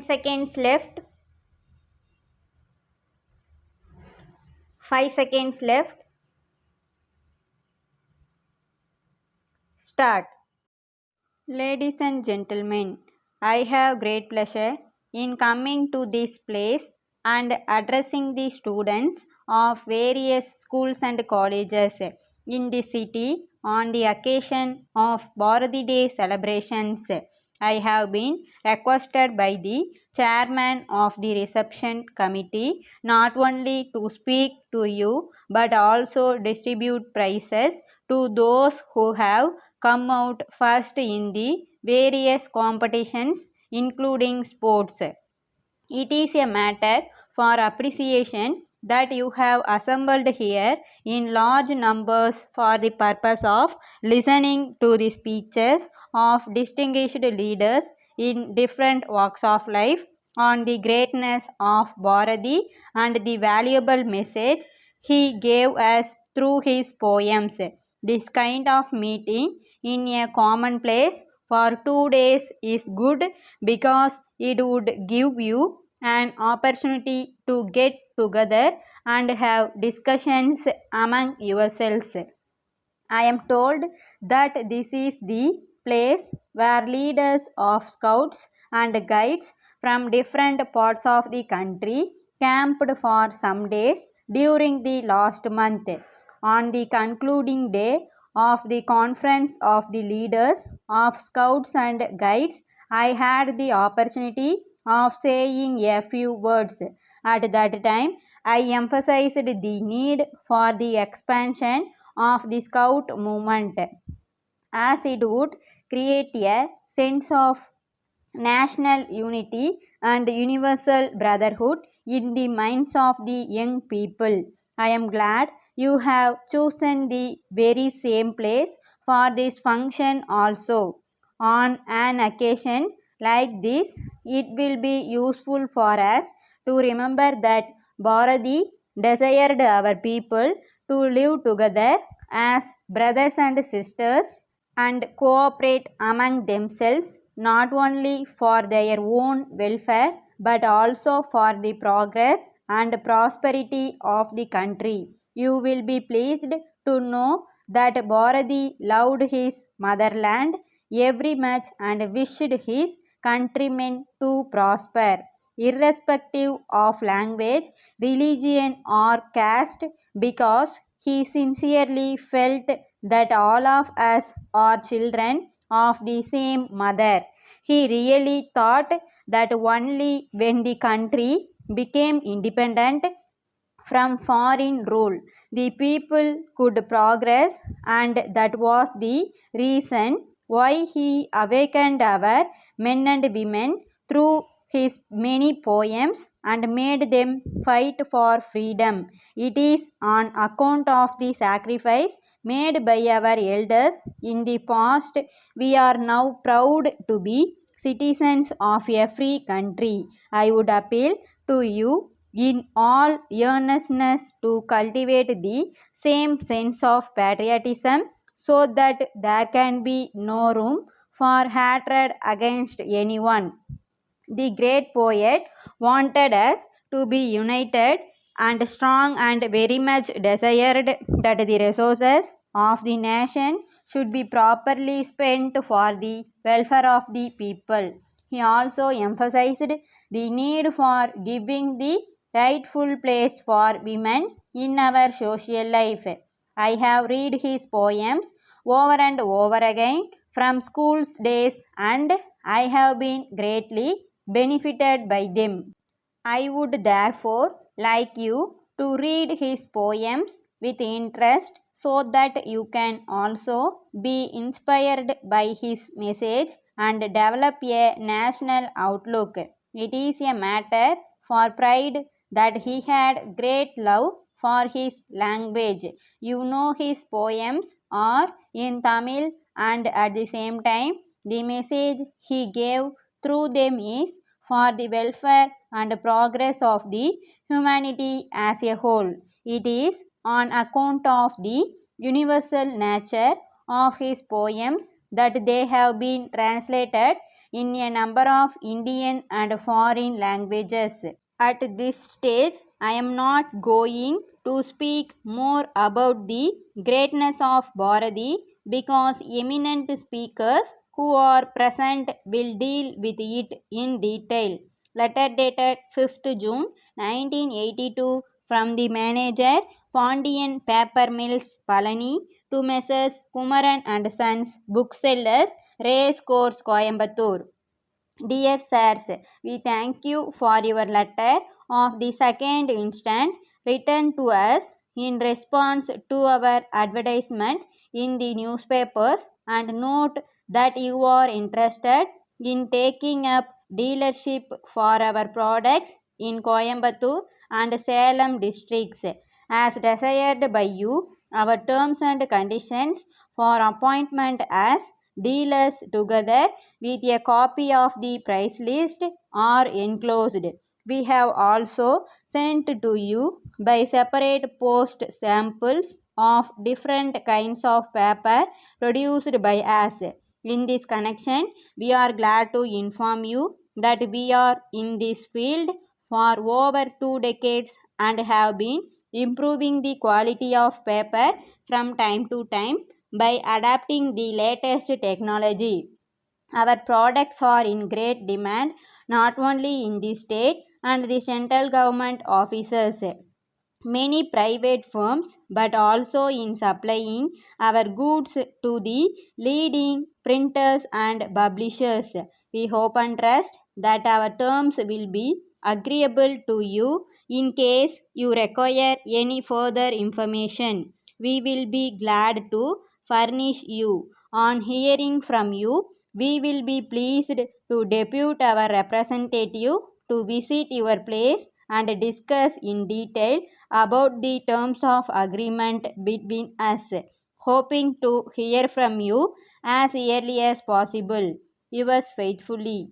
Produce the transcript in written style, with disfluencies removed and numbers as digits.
seconds left. 5 seconds left. Start. Ladies and gentlemen, I have great pleasure in coming to this place and addressing the students of various schools and colleges in the city on the occasion of Bharati Day celebrations. I have been requested by the chairman of the reception committee not only to speak to you but also distribute prizes to those who have come out first in the various competitions including sports. It is a matter for appreciation that you have assembled here in large numbers for the purpose of listening to the speeches of distinguished leaders in different walks of life on the greatness of Bharati and the valuable message he gave us through his poems. This kind of meeting in a common place for 2 days is good because it would give you an opportunity to get together and have discussions among yourselves. I am told that this is the place where leaders of scouts and guides from different parts of the country camped for some days during the last month. On the concluding day of the conference of the leaders of scouts and guides, I had the opportunity of saying a few words. At that time, I emphasized the need for the expansion of the scout movement as it would create a sense of national unity and universal brotherhood in the minds of the young people. I am glad you have chosen the very same place for this function also. On an occasion like this, it will be useful for us to remember that Bharati desired our people to live together as brothers and sisters and cooperate among themselves not only for their own welfare but also for the progress and prosperity of the country. You will be pleased to know that Bharati loved his motherland every much and wished his countrymen to prosper, irrespective of language, religion, or caste, because he sincerely felt that all of us are children of the same mother. He really thought that only when the country became independent from foreign rule, the people could progress, and that was the reason why he awakened our men and women through his many poems and made them fight for freedom. It is on account of the sacrifice made by our elders in the past we are now proud to be citizens of a free country. I would appeal to you in all earnestness to cultivate the same sense of patriotism so that there can be no room for hatred against anyone. The great poet wanted us to be united and strong and very much desired that the resources of the nation should be properly spent for the welfare of the people. He also emphasized the need for giving the rightful place for women in our social life. I have read his poems over and over again from school days and I have been greatly benefited by them. I would therefore like you to read his poems with interest so that you can also be inspired by his message and develop a national outlook. It is a matter for pride that he had great love for his language. You know his poems are in Tamil and at the same time the message he gave through them is for the welfare and progress of the humanity as a whole. It is on account of the universal nature of his poems that they have been translated in a number of Indian and foreign languages. At this stage, I am not going to speak more about the greatness of Bharati because eminent speakers who are present will deal with it in detail. Letter dated 5th June 1982 from the manager Pandian Paper Mills Palani to Messrs. Kumaran and Sons Booksellers Race Course Coimbatore. Dear sirs, we thank you for your letter of the second instant written to us in response to our advertisement in the newspapers and note that you are interested in taking up dealership for our products in Coimbatore and Salem districts. As desired by you, our terms and conditions for appointment as dealers together with a copy of the price list are enclosed. We have also sent to you by separate post samples of different kinds of paper produced by us. In this connection, we are glad to inform you that we are in this field for over 2 decades and have been improving the quality of paper from time to time by adapting the latest technology. Our products are in great demand not only in the state and the central government offices, many private firms, but also in supplying our goods to the leading printers and publishers. We hope and trust that our terms will be agreeable to you. In case you require any further information, we will be glad to furnish you. On hearing from you, we will be pleased to depute our representative to visit your place and discuss in detail about the terms of agreement between us, hoping to hear from you as early as possible. Yours faithfully.